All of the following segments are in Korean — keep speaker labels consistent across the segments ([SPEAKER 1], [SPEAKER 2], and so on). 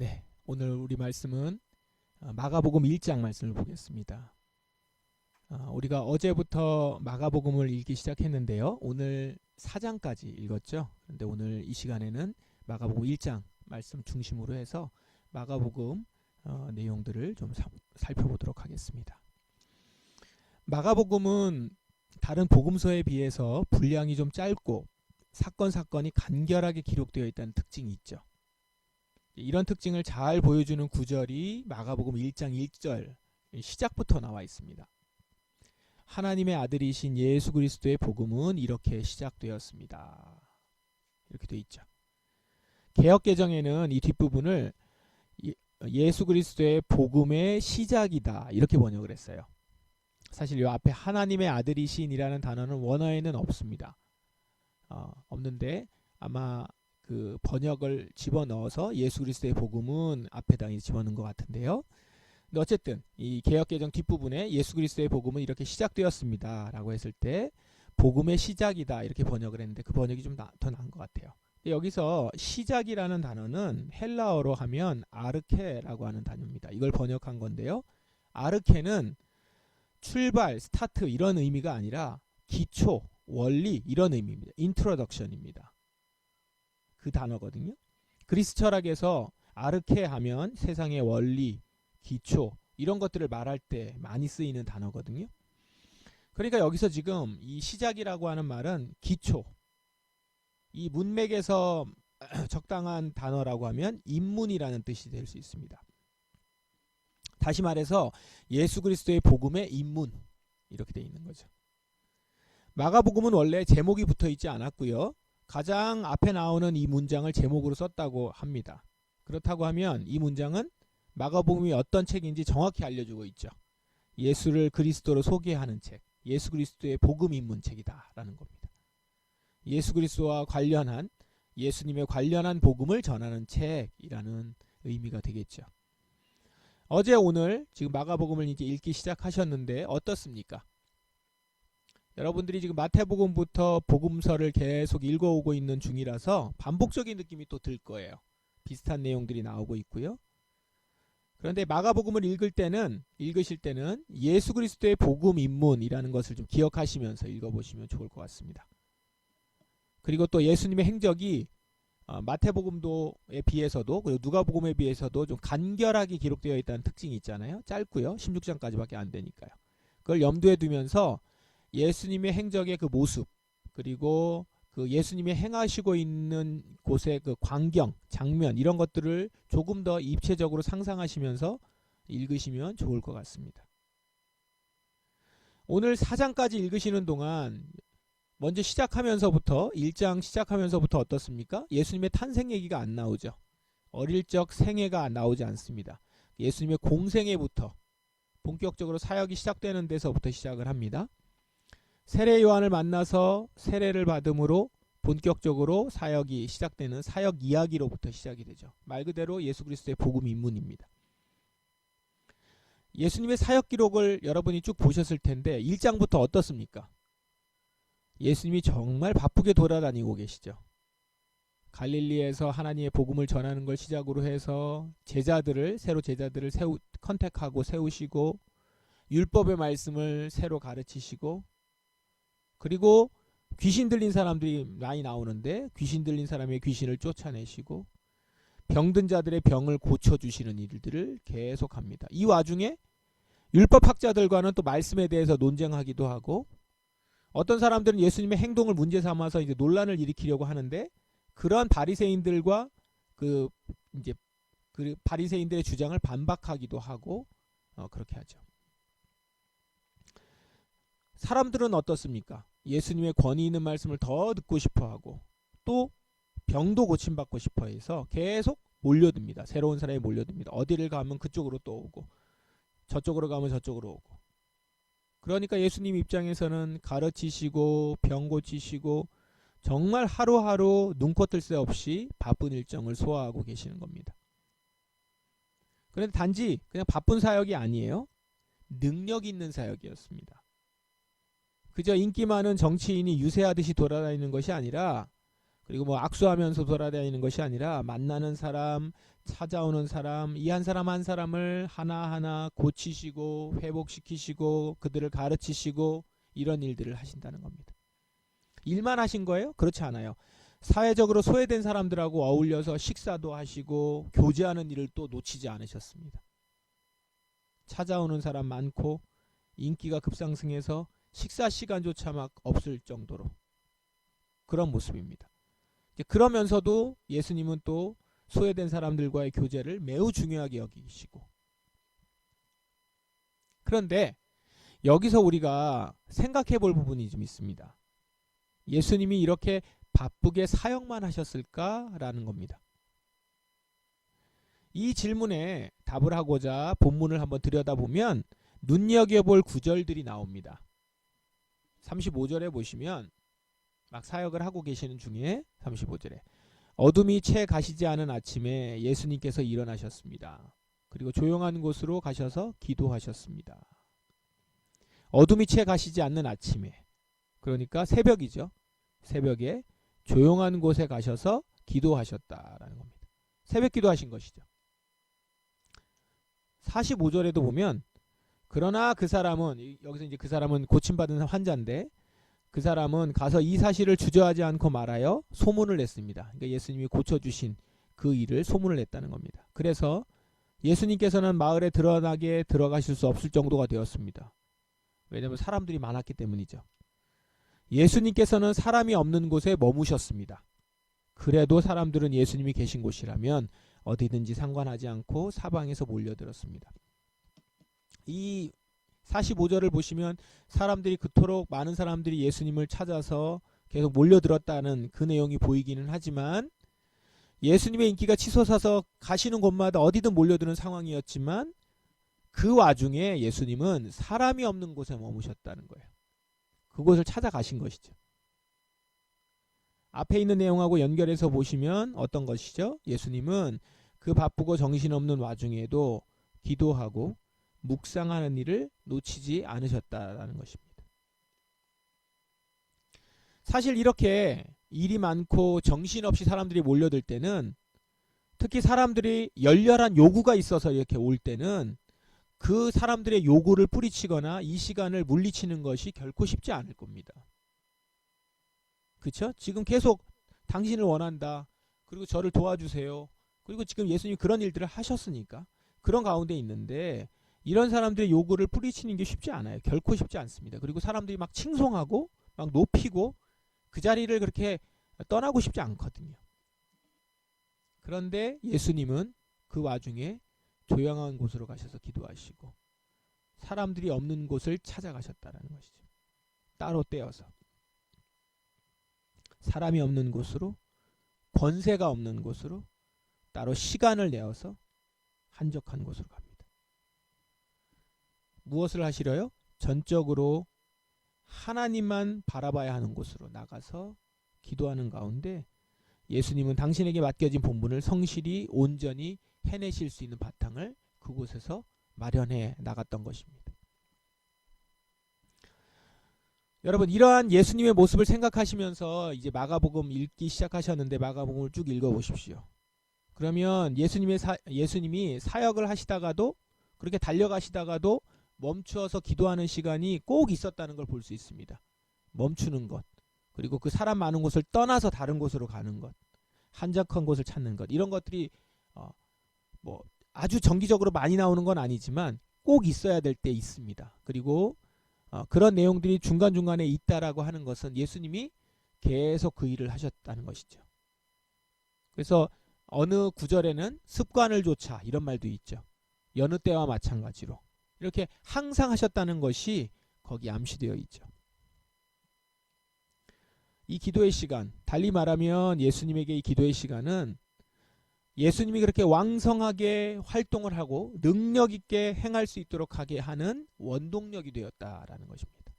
[SPEAKER 1] 네, 오늘 우리 말씀은 마가복음 1장 말씀을 보겠습니다. 우리가 어제부터 마가복음을 읽기 시작했는데요. 오늘 4장까지 읽었죠. 그런데 오늘 이 시간에는 마가복음 1장 말씀 중심으로 해서 마가복음 내용들을 좀 살펴보도록 하겠습니다. 마가복음은 다른 복음서에 비해서 분량이 좀 짧고 사건이 간결하게 기록되어 있다는 특징이 있죠. 이런 특징을 잘 보여주는 구절이 마가복음 1장 1절 시작부터 나와 있습니다. 하나님의 아들이신 예수 그리스도의 복음은 이렇게 시작되었습니다. 이렇게 되어 있죠. 개역개정에는 이 뒷부분을 예수 그리스도의 복음의 시작이다 이렇게 번역을 했어요. 사실 이 앞에 하나님의 아들이신이라는 단어는 원어에는 없습니다. 없는데 아마 그 번역을 집어넣어서 예수 그리스도의 복음은 앞에다 집어넣은 것 같은데요. 근데 어쨌든 이 개역개정 뒷부분에 예수 그리스도의 복음은 이렇게 시작되었습니다 라고 했을 때 복음의 시작이다 이렇게 번역을 했는데 그 번역이 좀 더 나은 것 같아요. 여기서 시작이라는 단어는 헬라어로 하면 아르케라고 하는 단어입니다. 이걸 번역한 건데요. 아르케는 출발, 스타트 이런 의미가 아니라 기초, 원리 이런 의미입니다. 인트로덕션입니다. 그 단어거든요. 그리스 철학에서 아르케 하면 세상의 원리, 기초 이런 것들을 말할 때 많이 쓰이는 단어거든요. 그러니까 여기서 지금 이 시작이라고 하는 말은 기초, 이 문맥에서 적당한 단어라고 하면 입문이라는 뜻이 될 수 있습니다. 다시 말해서 예수 그리스도의 복음의 입문 이렇게 되어 있는 거죠. 마가복음은 원래 제목이 붙어 있지 않았고요. 가장 앞에 나오는 이 문장을 제목으로 썼다고 합니다. 그렇다고 하면 이 문장은 마가복음이 어떤 책인지 정확히 알려주고 있죠. 예수를 그리스도로 소개하는 책, 예수 그리스도의 복음 입문책이다 라는 겁니다. 예수 그리스도와 관련한 예수님의 관련한 복음을 전하는 책이라는 의미가 되겠죠. 어제 오늘 지금 마가복음을 이제 읽기 시작하셨는데 어떻습니까? 여러분들이 지금 마태복음부터 복음서를 계속 읽어오고 있는 중이라서 반복적인 느낌이 또 들 거예요. 비슷한 내용들이 나오고 있고요. 그런데 마가복음을 읽으실 때는 예수 그리스도의 복음 입문이라는 것을 좀 기억하시면서 읽어보시면 좋을 것 같습니다. 그리고 또 예수님의 행적이 마태복음에 비해서도 그리고 누가복음에 비해서도 좀 간결하게 기록되어 있다는 특징이 있잖아요. 짧고요. 16장까지밖에 안 되니까요. 그걸 염두에 두면서 예수님의 행적의 그 모습 그리고 그 예수님이 행하시고 있는 곳의 그 광경, 장면 이런 것들을 조금 더 입체적으로 상상하시면서 읽으시면 좋을 것 같습니다. 오늘 4장까지 읽으시는 동안 먼저 시작하면서부터 1장 시작하면서부터 어떻습니까? 예수님의 탄생 얘기가 안 나오죠. 어릴 적 생애가 나오지 않습니다. 예수님의 공생애부터 본격적으로 사역이 시작되는 데서부터 시작을 합니다. 세례 요한을 만나서 세례를 받음으로 본격적으로 사역이 시작되는 사역 이야기로부터 시작이 되죠. 말 그대로 예수 그리스도의 복음 입문입니다. 예수님의 사역 기록을 여러분이 쭉 보셨을 텐데 1장부터 어떻습니까? 예수님이 정말 바쁘게 돌아다니고 계시죠. 갈릴리에서 하나님의 복음을 전하는 걸 시작으로 해서 새로 제자들을 컨택하고 세우시고 율법의 말씀을 새로 가르치시고 그리고 귀신 들린 사람들이 많이 나오는데 귀신 들린 사람의 귀신을 쫓아내시고 병든 자들의 병을 고쳐주시는 일들을 계속합니다. 이 와중에 율법학자들과는 또 말씀에 대해서 논쟁하기도 하고 어떤 사람들은 예수님의 행동을 문제 삼아서 이제 논란을 일으키려고 하는데 그런 바리새인들과 그 바리새인들의 주장을 반박하기도 하고 그렇게 하죠. 사람들은 어떻습니까? 예수님의 권위 있는 말씀을 더 듣고 싶어하고 또 병도 고침받고 싶어해서 계속 몰려듭니다. 새로운 사람이 몰려듭니다. 어디를 가면 그쪽으로 또 오고 저쪽으로 가면 저쪽으로 오고 그러니까 예수님 입장에서는 가르치시고 병 고치시고 정말 하루하루 눈코 뜰 새 없이 바쁜 일정을 소화하고 계시는 겁니다. 그런데 단지 그냥 바쁜 사역이 아니에요. 능력 있는 사역이었습니다. 그저 인기 많은 정치인이 유세하듯이 돌아다니는 것이 아니라 그리고 뭐 악수하면서 돌아다니는 것이 아니라 만나는 사람, 찾아오는 사람, 이 한 사람 한 사람을 하나하나 고치시고 회복시키시고 그들을 가르치시고 이런 일들을 하신다는 겁니다. 일만 하신 거예요? 그렇지 않아요. 사회적으로 소외된 사람들하고 어울려서 식사도 하시고 교제하는 일을 또 놓치지 않으셨습니다. 찾아오는 사람 많고 인기가 급상승해서 식사 시간조차 막 없을 정도로 그런 모습입니다. 그러면서도 예수님은 또 소외된 사람들과의 교제를 매우 중요하게 여기시고, 그런데 여기서 우리가 생각해 볼 부분이 좀 있습니다. 예수님이 이렇게 바쁘게 사역만 하셨을까라는 겁니다. 이 질문에 답을 하고자 본문을 한번 들여다보면 눈여겨볼 구절들이 나옵니다. 35절에 보시면 막 사역을 하고 계시는 중에 35절에 어둠이 채 가시지 않은 아침에 예수님께서 일어나셨습니다. 그리고 조용한 곳으로 가셔서 기도하셨습니다. 어둠이 채 가시지 않는 아침에, 그러니까 새벽이죠. 새벽에 조용한 곳에 가셔서 기도하셨다라는 겁니다. 새벽 기도하신 것이죠. 45절에도 보면 그러나 그 사람은, 여기서 이제 그 사람은 고침받은 환자인데, 그 사람은 가서 이 사실을 주저하지 않고 말하여 소문을 냈습니다. 그러니까 예수님이 고쳐주신 그 일을 소문을 냈다는 겁니다. 그래서 예수님께서는 마을에 드러나게 들어가실 수 없을 정도가 되었습니다. 왜냐하면 사람들이 많았기 때문이죠. 예수님께서는 사람이 없는 곳에 머무셨습니다. 그래도 사람들은 예수님이 계신 곳이라면 어디든지 상관하지 않고 사방에서 몰려들었습니다. 이 45절을 보시면 사람들이 그토록 많은 사람들이 예수님을 찾아서 계속 몰려들었다는 그 내용이 보이기는 하지만, 예수님의 인기가 치솟아서 가시는 곳마다 어디든 몰려드는 상황이었지만 그 와중에 예수님은 사람이 없는 곳에 머무셨다는 거예요. 그곳을 찾아가신 것이죠. 앞에 있는 내용하고 연결해서 보시면 어떤 것이죠? 예수님은 그 바쁘고 정신없는 와중에도 기도하고 묵상하는 일을 놓치지 않으셨다라는 것입니다. 사실 이렇게 일이 많고 정신없이 사람들이 몰려들 때는, 특히 사람들이 열렬한 요구가 있어서 이렇게 올 때는 그 사람들의 요구를 뿌리치거나 이 시간을 물리치는 것이 결코 쉽지 않을 겁니다. 그렇죠? 지금 계속 당신을 원한다. 그리고 저를 도와주세요. 그리고 지금 예수님이 그런 일들을 하셨으니까 그런 가운데 있는데, 이런 사람들의 요구를 뿌리치는 게 쉽지 않아요. 결코 쉽지 않습니다. 그리고 사람들이 막 칭송하고 막 높이고 그 자리를 그렇게 떠나고 싶지 않거든요. 그런데 예수님은 그 와중에 조용한 곳으로 가셔서 기도하시고 사람들이 없는 곳을 찾아가셨다는 것이죠. 따로 떼어서 사람이 없는 곳으로, 권세가 없는 곳으로 따로 시간을 내어서 한적한 곳으로 갑니다. 무엇을 하시려요? 전적으로 하나님만 바라봐야 하는 곳으로 나가서 기도하는 가운데 예수님은 당신에게 맡겨진 본분을 성실히 온전히 해내실 수 있는 바탕을 그곳에서 마련해 나갔던 것입니다. 여러분, 이러한 예수님의 모습을 생각하시면서 이제 마가복음 읽기 시작하셨는데 마가복음을 쭉 읽어보십시오. 그러면 예수님이 사역을 하시다가도, 그렇게 달려가시다가도 멈추어서 기도하는 시간이 꼭 있었다는 걸 볼 수 있습니다. 멈추는 것, 그리고 그 사람 많은 곳을 떠나서 다른 곳으로 가는 것, 한적한 곳을 찾는 것, 이런 것들이 뭐 아주 정기적으로 많이 나오는 건 아니지만 꼭 있어야 될 때 있습니다. 그리고 그런 내용들이 중간중간에 있다라고 하는 것은 예수님이 계속 그 일을 하셨다는 것이죠. 그래서 어느 구절에는 습관을 좇아 이런 말도 있죠. 여느 때와 마찬가지로 이렇게 항상 하셨다는 것이 거기 암시되어 있죠. 이 기도의 시간, 달리 말하면 예수님에게 이 기도의 시간은 예수님이 그렇게 왕성하게 활동을 하고 능력 있게 행할 수 있도록 하게 하는 원동력이 되었다라는 것입니다.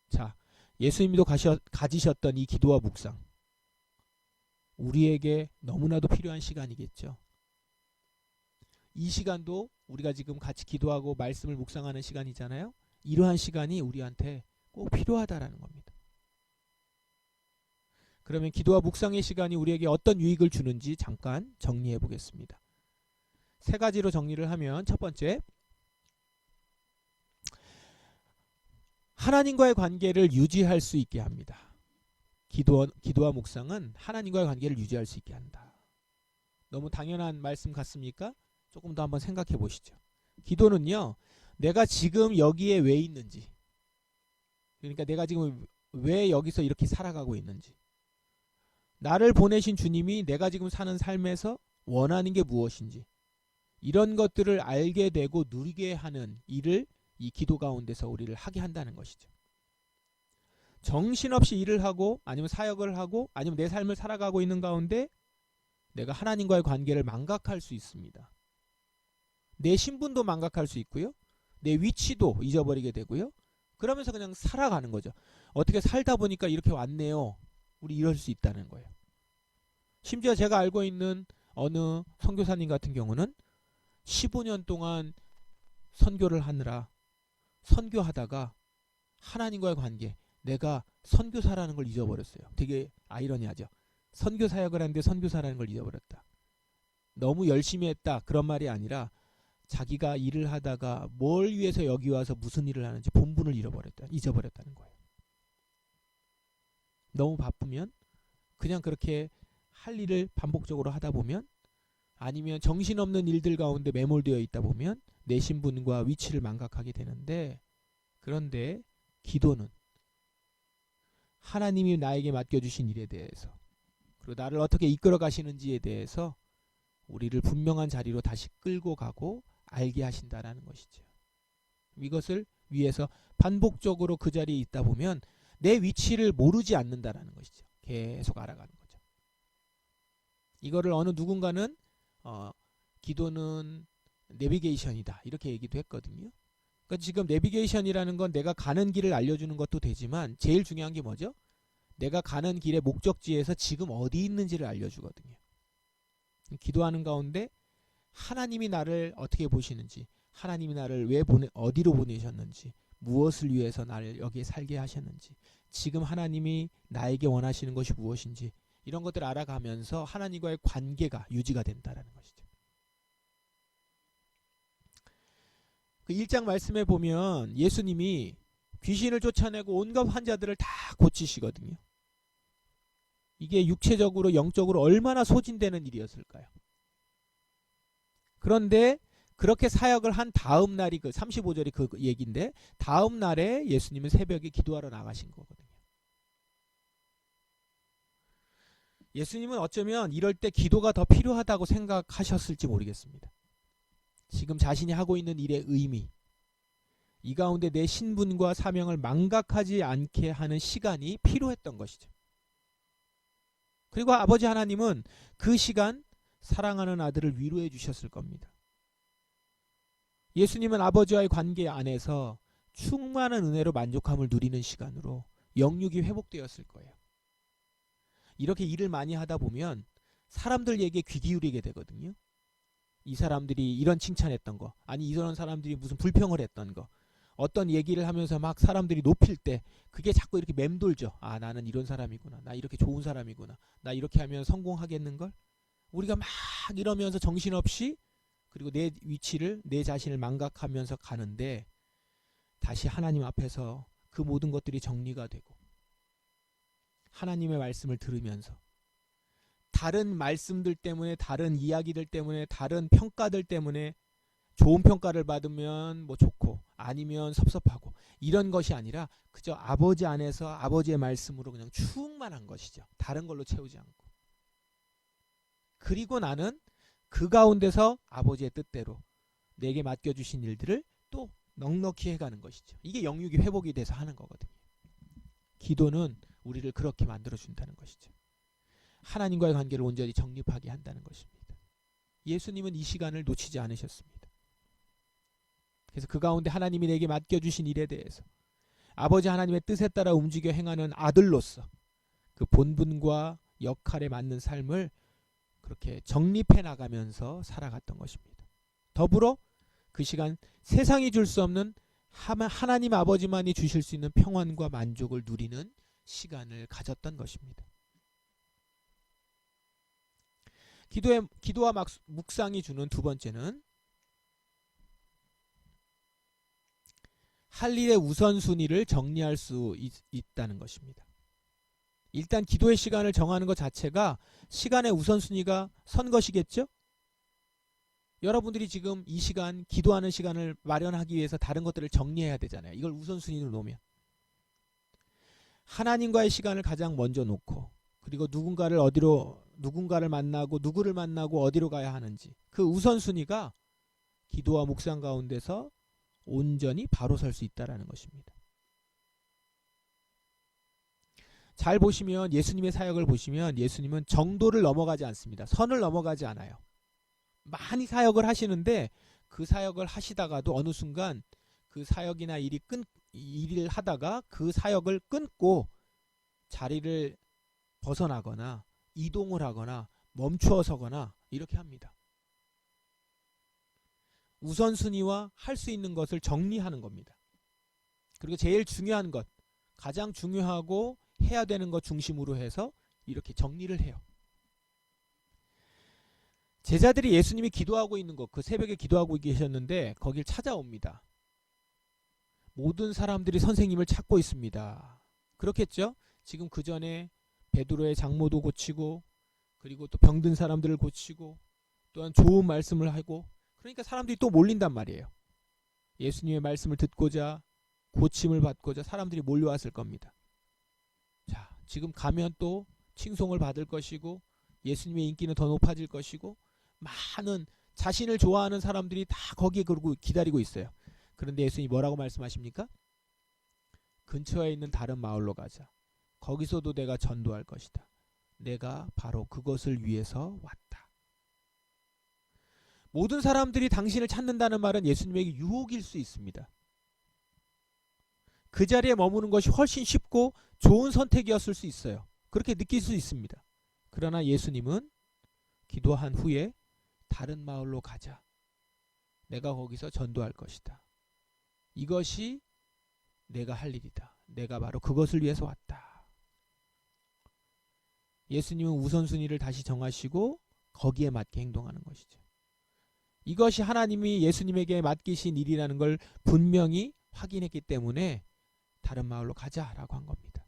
[SPEAKER 1] 자, 예수님도 가지셨던 이 기도와 묵상, 우리에게 너무나도 필요한 시간이겠죠. 이 시간도 우리가 지금 같이 기도하고 말씀을 묵상하는 시간이잖아요. 이러한 시간이 우리한테 꼭 필요하다라는 겁니다. 그러면 기도와 묵상의 시간이 우리에게 어떤 유익을 주는지 잠깐 정리해 보겠습니다. 세 가지로 정리를 하면, 첫 번째, 하나님과의 관계를 유지할 수 있게 합니다. 기도와 묵상은 하나님과의 관계를 유지할 수 있게 한다. 너무 당연한 말씀 같습니까? 조금 더 한번 생각해 보시죠. 기도는요, 내가 지금 여기에 왜 있는지, 그러니까 내가 지금 왜 여기서 이렇게 살아가고 있는지, 나를 보내신 주님이 내가 지금 사는 삶에서 원하는 게 무엇인지, 이런 것들을 알게 되고 누리게 하는 일을 이 기도 가운데서 우리를 하게 한다는 것이죠. 정신없이 일을 하고 아니면 사역을 하고 아니면 내 삶을 살아가고 있는 가운데 내가 하나님과의 관계를 망각할 수 있습니다. 내 신분도 망각할 수 있고요. 내 위치도 잊어버리게 되고요. 그러면서 그냥 살아가는 거죠. 어떻게 살다 보니까 이렇게 왔네요. 우리 이럴 수 있다는 거예요. 심지어 제가 알고 있는 어느 선교사님 같은 경우는 15년 동안 선교를 하느라 선교하다가 하나님과의 관계, 내가 선교사라는 걸 잊어버렸어요. 되게 아이러니하죠. 선교 사역을 하는데 선교사라는 걸 잊어버렸다. 너무 열심히 했다, 그런 말이 아니라 자기가 일을 하다가 뭘 위해서 여기 와서 무슨 일을 하는지 본분을 잊어버렸다는 거예요. 너무 바쁘면 그냥 그렇게 할 일을 반복적으로 하다 보면, 아니면 정신없는 일들 가운데 매몰되어 있다 보면 내 신분과 위치를 망각하게 되는데, 그런데 기도는 하나님이 나에게 맡겨주신 일에 대해서, 그리고 나를 어떻게 이끌어 가시는지에 대해서 우리를 분명한 자리로 다시 끌고 가고 알게 하신다라는 것이죠. 이것을 위해서 반복적으로 그 자리에 있다 보면 내 위치를 모르지 않는다라는 것이죠. 계속 알아가는 거죠. 이거를 어느 누군가는 기도는 내비게이션이다, 이렇게 얘기도 했거든요. 그러니까 지금 내비게이션이라는 건 내가 가는 길을 알려주는 것도 되지만, 제일 중요한 게 뭐죠? 내가 가는 길의 목적지에서 지금 어디 있는지를 알려주거든요. 기도하는 가운데 하나님이 나를 어떻게 보시는지, 하나님이 나를 어디로 보내셨는지, 무엇을 위해서 나를 여기에 살게 하셨는지, 지금 하나님이 나에게 원하시는 것이 무엇인지, 이런 것들을 알아가면서 하나님과의 관계가 유지가 된다는 것이죠. 그 1장 말씀에 보면 예수님이 귀신을 쫓아내고 온갖 환자들을 다 고치시거든요. 이게 육체적으로 영적으로 얼마나 소진되는 일이었을까요? 그런데 그렇게 사역을 한 다음 날이 그 35절이 그 얘기인데, 다음 날에 예수님은 새벽에 기도하러 나가신 거거든요. 예수님은 어쩌면 이럴 때 기도가 더 필요하다고 생각하셨을지 모르겠습니다. 지금 자신이 하고 있는 일의 의미, 이 가운데 내 신분과 사명을 망각하지 않게 하는 시간이 필요했던 것이죠. 그리고 아버지 하나님은 그 시간 사랑하는 아들을 위로해 주셨을 겁니다. 예수님은 아버지와의 관계 안에서 충만한 은혜로 만족함을 누리는 시간으로 영육이 회복되었을 거예요. 이렇게 일을 많이 하다 보면 사람들 얘기에 귀 기울이게 되거든요. 이 사람들이 이런 칭찬했던 거, 아니 이런 사람들이 무슨 불평을 했던 거, 어떤 얘기를 하면서 막 사람들이 높일 때 그게 자꾸 이렇게 맴돌죠. 아, 나는 이런 사람이구나, 나 이렇게 좋은 사람이구나, 나 이렇게 하면 성공하겠는걸. 우리가 막 이러면서 정신없이, 그리고 내 위치를, 내 자신을 망각하면서 가는데, 다시 하나님 앞에서 그 모든 것들이 정리가 되고 하나님의 말씀을 들으면서, 다른 말씀들 때문에, 다른 이야기들 때문에, 다른 평가들 때문에 좋은 평가를 받으면 뭐 좋고 아니면 섭섭하고, 이런 것이 아니라 그저 아버지 안에서 아버지의 말씀으로 그냥 충만한 것이죠. 다른 걸로 채우지 않고. 그리고 나는 그 가운데서 아버지의 뜻대로 내게 맡겨주신 일들을 또 넉넉히 해가는 것이죠. 이게 영육이 회복이 돼서 하는 거거든요. 기도는 우리를 그렇게 만들어준다는 것이죠. 하나님과의 관계를 온전히 정립하게 한다는 것입니다. 예수님은 이 시간을 놓치지 않으셨습니다. 그래서 그 가운데 하나님이 내게 맡겨주신 일에 대해서 아버지 하나님의 뜻에 따라 움직여 행하는 아들로서 그 본분과 역할에 맞는 삶을 그렇게 정립해 나가면서 살아갔던 것입니다. 더불어 그 시간 세상이 줄 수 없는 하나님 아버지만이 주실 수 있는 평안과 만족을 누리는 시간을 가졌던 것입니다. 기도와 묵상이 주는 두 번째는 할 일의 우선순위를 정리할 수 있다는 것입니다. 일단 기도의 시간을 정하는 것 자체가 시간의 우선순위가 선 것이겠죠? 여러분들이 지금 이 시간, 기도하는 시간을 마련하기 위해서 다른 것들을 정리해야 되잖아요. 이걸 우선순위로 놓으면. 하나님과의 시간을 가장 먼저 놓고, 그리고 누군가를 만나고 누구를 만나고 어디로 가야 하는지, 그 우선순위가 기도와 묵상 가운데서 온전히 바로 설 수 있다는 것입니다. 잘 보시면, 예수님의 사역을 보시면 예수님은 정도를 넘어가지 않습니다. 선을 넘어가지 않아요. 많이 사역을 하시는데 그 사역을 하시다가도 어느 순간 그 사역이나 일을 하다가 그 사역을 끊고 자리를 벗어나거나 이동을 하거나 멈추어 서거나 이렇게 합니다. 우선순위와 할 수 있는 것을 정리하는 겁니다. 그리고 제일 중요한 것, 가장 중요하고 해야 되는 것 중심으로 해서 이렇게 정리를 해요. 제자들이 예수님이 기도하고 있는 곳, 그 새벽에 기도하고 계셨는데 거길 찾아옵니다. 모든 사람들이 선생님을 찾고 있습니다. 그렇겠죠? 지금 그 전에 베드로의 장모도 고치고, 그리고 또 병든 사람들을 고치고, 또한 좋은 말씀을 하고, 그러니까 사람들이 또 몰린단 말이에요. 예수님의 말씀을 듣고자, 고침을 받고자 사람들이 몰려왔을 겁니다. 자, 지금 가면 또 칭송을 받을 것이고, 예수님의 인기는 더 높아질 것이고, 많은 자신을 좋아하는 사람들이 다 거기에 그러고 기다리고 있어요. 그런데 예수님이 뭐라고 말씀하십니까? 근처에 있는 다른 마을로 가자. 거기서도 내가 전도할 것이다. 내가 바로 그것을 위해서 왔다. 모든 사람들이 당신을 찾는다는 말은 예수님에게 유혹일 수 있습니다. 그 자리에 머무는 것이 훨씬 쉽고 좋은 선택이었을 수 있어요. 그렇게 느낄 수 있습니다. 그러나 예수님은 기도한 후에 다른 마을로 가자. 내가 거기서 전도할 것이다. 이것이 내가 할 일이다. 내가 바로 그것을 위해서 왔다. 예수님은 우선순위를 다시 정하시고 거기에 맞게 행동하는 것이죠. 이것이 하나님이 예수님에게 맡기신 일이라는 걸 분명히 확인했기 때문에 다른 마을로 가자라고 한 겁니다.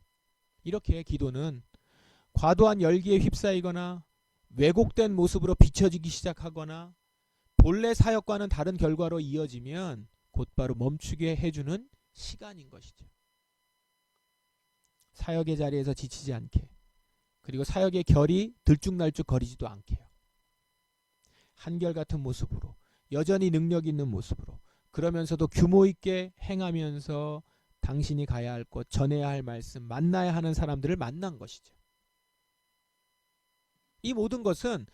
[SPEAKER 1] 이렇게 기도는 과도한 열기에 휩싸이거나 왜곡된 모습으로 비춰지기 시작하거나 본래 사역과는 다른 결과로 이어지면 곧바로 멈추게 해주는 시간인 것이죠. 사역의 자리에서 지치지 않게, 그리고 사역의 결이 들쭉날쭉 거리지도 않게요. 한결같은 모습으로, 여전히 능력 있는 모습으로, 그러면서도 규모 있게 행하면서 당신이 가야 할 곳, 전해야 할 말씀, 만나야 하는 사람들을 만난 것이죠. 이 모든 것은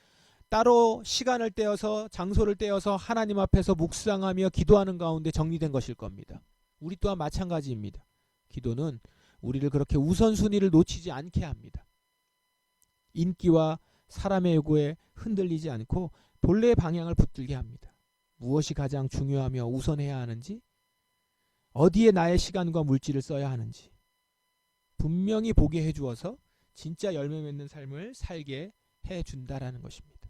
[SPEAKER 1] 따로 시간을 떼어서, 장소를 떼어서 하나님 앞에서 묵상하며 기도하는 가운데 정리된 것일 겁니다. 우리 또한 마찬가지입니다. 기도는 우리를 그렇게 우선순위를 놓치지 않게 합니다. 인기와 사람의 요구에 흔들리지 않고 본래의 방향을 붙들게 합니다. 무엇이 가장 중요하며 우선해야 하는지, 어디에 나의 시간과 물질을 써야 하는지 분명히 보게 해주어서 진짜 열매 맺는 삶을 살게 해준다라는 것입니다.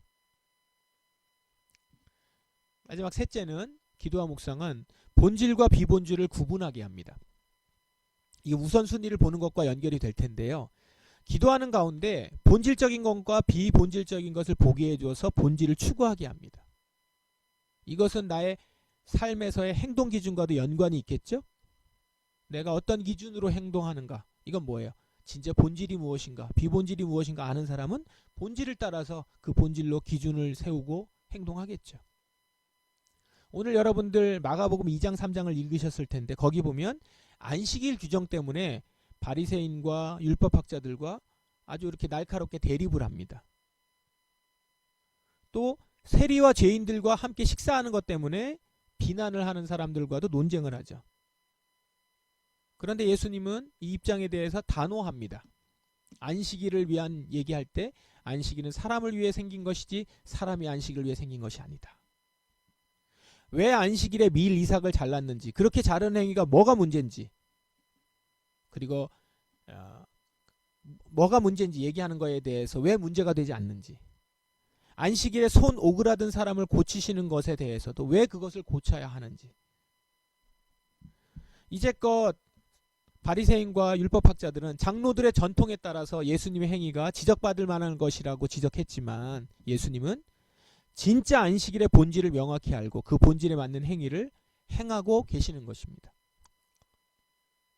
[SPEAKER 1] 마지막 셋째는, 기도와 묵상은 본질과 비본질을 구분하게 합니다. 이 우선순위를 보는 것과 연결이 될 텐데요. 기도하는 가운데 본질적인 것과 비본질적인 것을 보게 해줘서 본질을 추구하게 합니다. 이것은 나의 삶에서의 행동 기준과도 연관이 있겠죠? 내가 어떤 기준으로 행동하는가? 이건 뭐예요? 진짜 본질이 무엇인가? 비본질이 무엇인가 아는 사람은 본질을 따라서 그 본질로 기준을 세우고 행동하겠죠. 오늘 여러분들 마가복음 2장 3장을 읽으셨을 텐데 거기 보면 안식일 규정 때문에 바리새인과 율법학자들과 아주 이렇게 날카롭게 대립을 합니다. 또 세리와 죄인들과 함께 식사하는 것 때문에 비난을 하는 사람들과도 논쟁을 하죠. 그런데 예수님은 이 입장에 대해서 단호합니다. 안식일을 위한 얘기할 때 안식일은 사람을 위해 생긴 것이지 사람이 안식일을 위해 생긴 것이 아니다. 왜 안식일에 밀 이삭을 잘랐는지, 그렇게 자른 행위가 뭐가 문제인지, 그리고 뭐가 문제인지 얘기하는 거에 대해서 왜 문제가 되지 않는지, 안식일에 손 오그라든 사람을 고치시는 것에 대해서도 왜 그것을 고쳐야 하는지. 이제껏 바리새인과 율법학자들은 장로들의 전통에 따라서 예수님의 행위가 지적받을 만한 것이라고 지적했지만, 예수님은 진짜 안식일의 본질을 명확히 알고 그 본질에 맞는 행위를 행하고 계시는 것입니다.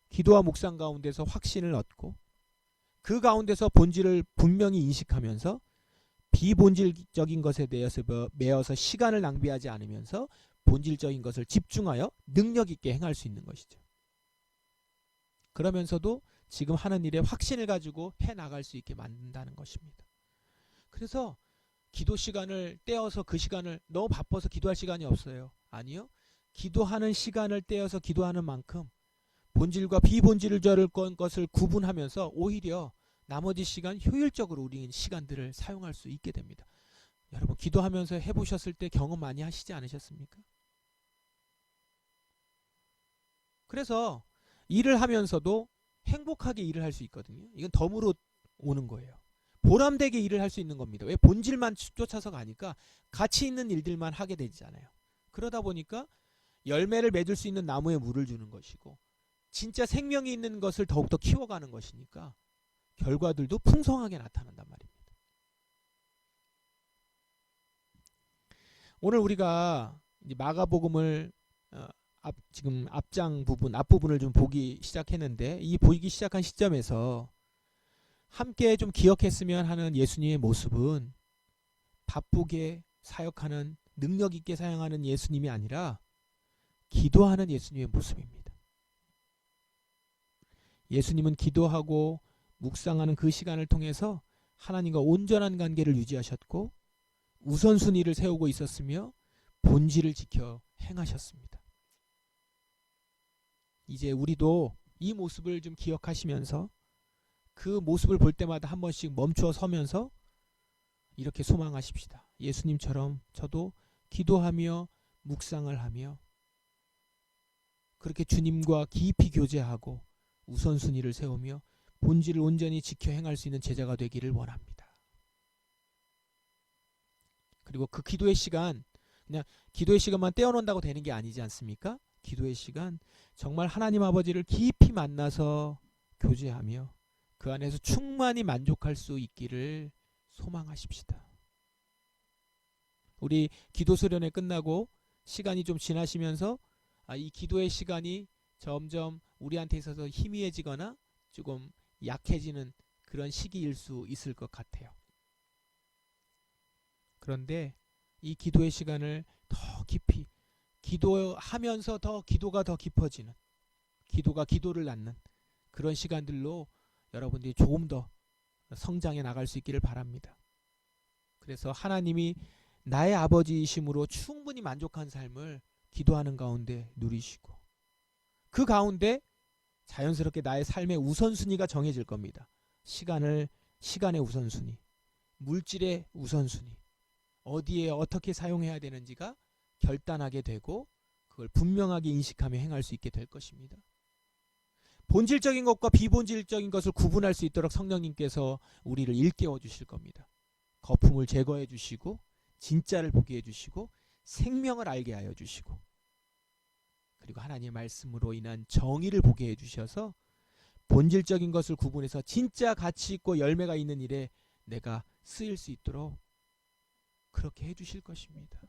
[SPEAKER 1] 기도와 묵상 가운데서 확신을 얻고 그 가운데서 본질을 분명히 인식하면서 비본질적인 것에 대해서 매어서 시간을 낭비하지 않으면서 본질적인 것을 집중하여 능력 있게 행할 수 있는 것이죠. 그러면서도 지금 하는 일에 확신을 가지고 해나갈 수 있게 만든다는 것입니다. 그래서 기도 시간을 떼어서 그 시간을 너무 바빠서 기도할 시간이 없어요. 아니요. 기도하는 시간을 떼어서 기도하는 만큼 본질과 비본질을 것을 구분하면서 오히려 나머지 시간 효율적으로 우리 시간들을 사용할 수 있게 됩니다. 여러분 기도하면서 해보셨을 때 경험 많이 하시지 않으셨습니까? 그래서 일을 하면서도 행복하게 일을 할 수 있거든요. 이건 덤으로 오는 거예요. 보람되게 일을 할 수 있는 겁니다. 왜? 본질만 쫓아서 가니까 가치 있는 일들만 하게 되잖아요. 그러다 보니까 열매를 맺을 수 있는 나무에 물을 주는 것이고 진짜 생명이 있는 것을 더욱더 키워가는 것이니까 결과들도 풍성하게 나타난단 말입니다. 오늘 우리가 이제 마가복음을 지금 앞부분을 좀 보기 시작했는데, 이 보기 시작한 시점에서 함께 좀 기억했으면 하는 예수님의 모습은 바쁘게 사역하는, 능력 있게 사용하는 예수님이 아니라 기도하는 예수님의 모습입니다. 예수님은 기도하고 묵상하는 그 시간을 통해서 하나님과 온전한 관계를 유지하셨고 우선순위를 세우고 있었으며 본질을 지켜 행하셨습니다. 이제 우리도 이 모습을 좀 기억하시면서 그 모습을 볼 때마다 한 번씩 멈추어 서면서 이렇게 소망하십시다. 예수님처럼 저도 기도하며 묵상을 하며 그렇게 주님과 깊이 교제하고 우선순위를 세우며 본질을 온전히 지켜 행할 수 있는 제자가 되기를 원합니다. 그리고 그 기도의 시간, 그냥 기도의 시간만 떼어놓는다고 되는 게 아니지 않습니까? 기도의 시간, 정말 하나님 아버지를 깊이 만나서 교제하며 그 안에서 충만히 만족할 수 있기를 소망하십시다. 우리 기도 수련회 끝나고 시간이 좀 지나시면서 이 기도의 시간이 점점 우리한테 있어서 희미해지거나 조금 약해지는 그런 시기일 수 있을 것 같아요. 그런데 이 기도의 시간을 더 깊이 기도하면서 기도가 더 깊어지는, 기도가 기도를 낳는 그런 시간들로 여러분들이 조금 더 성장해 나갈 수 있기를 바랍니다. 그래서 하나님이 나의 아버지이심으로 충분히 만족한 삶을 기도하는 가운데 누리시고 그 가운데 자연스럽게 나의 삶의 우선순위가 정해질 겁니다. 시간의 우선순위, 물질의 우선순위, 어디에 어떻게 사용해야 되는지가 결단하게 되고 그걸 분명하게 인식하며 행할 수 있게 될 것입니다. 본질적인 것과 비본질적인 것을 구분할 수 있도록 성령님께서 우리를 일깨워 주실 겁니다. 거품을 제거해 주시고 진짜를 보게 해 주시고 생명을 알게 하여 주시고 그리고 하나님의 말씀으로 인한 정의를 보게 해 주셔서 본질적인 것을 구분해서 진짜 가치 있고 열매가 있는 일에 내가 쓰일 수 있도록 그렇게 해 주실 것입니다.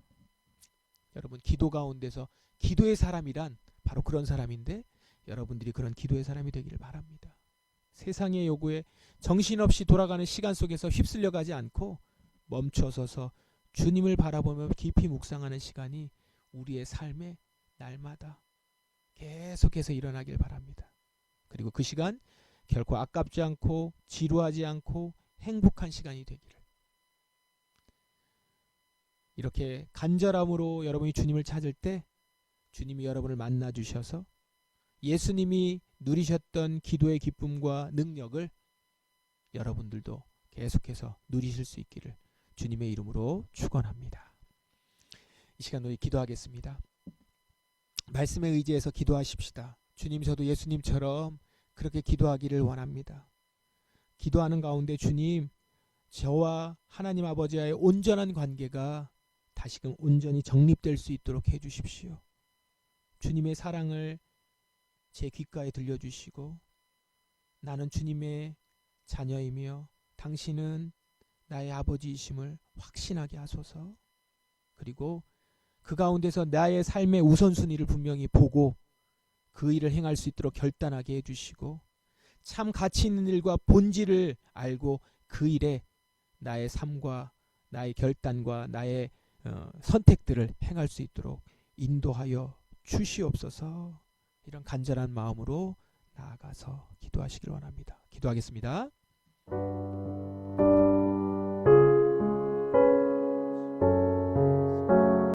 [SPEAKER 1] 여러분 기도 가운데서 기도의 사람이란 바로 그런 사람인데 여러분들이 그런 기도의 사람이 되기를 바랍니다. 세상의 요구에 정신없이 돌아가는 시간 속에서 휩쓸려가지 않고 멈춰서서 주님을 바라보며 깊이 묵상하는 시간이 우리의 삶에 날마다 계속해서 일어나길 바랍니다. 그리고 그 시간 결코 아깝지 않고 지루하지 않고 행복한 시간이 되기를. 이렇게 간절함으로 여러분이 주님을 찾을 때 주님이 여러분을 만나 주셔서 예수님이 누리셨던 기도의 기쁨과 능력을 여러분들도 계속해서 누리실 수 있기를 주님의 이름으로 축원합니다. 이 시간 우리 기도하겠습니다. 말씀에 의지해서 기도하십시다. 주님, 저도 예수님처럼 그렇게 기도하기를 원합니다. 기도하는 가운데 주님, 저와 하나님 아버지와의 온전한 관계가 다시금 온전히 정립될 수 있도록 해주십시오. 주님의 사랑을 제 귓가에 들려주시고 나는 주님의 자녀이며 당신은 나의 아버지이심을 확신하게 하소서. 그리고 그 가운데서 나의 삶의 우선순위를 분명히 보고 그 일을 행할 수 있도록 결단하게 해주시고 참 가치 있는 일과 본질을 알고 그 일에 나의 삶과 나의 결단과 나의 선택들을 행할 수 있도록 인도하여 주시옵소서. 이런 간절한 마음으로 나아가서 기도하시길 원합니다. 기도하겠습니다.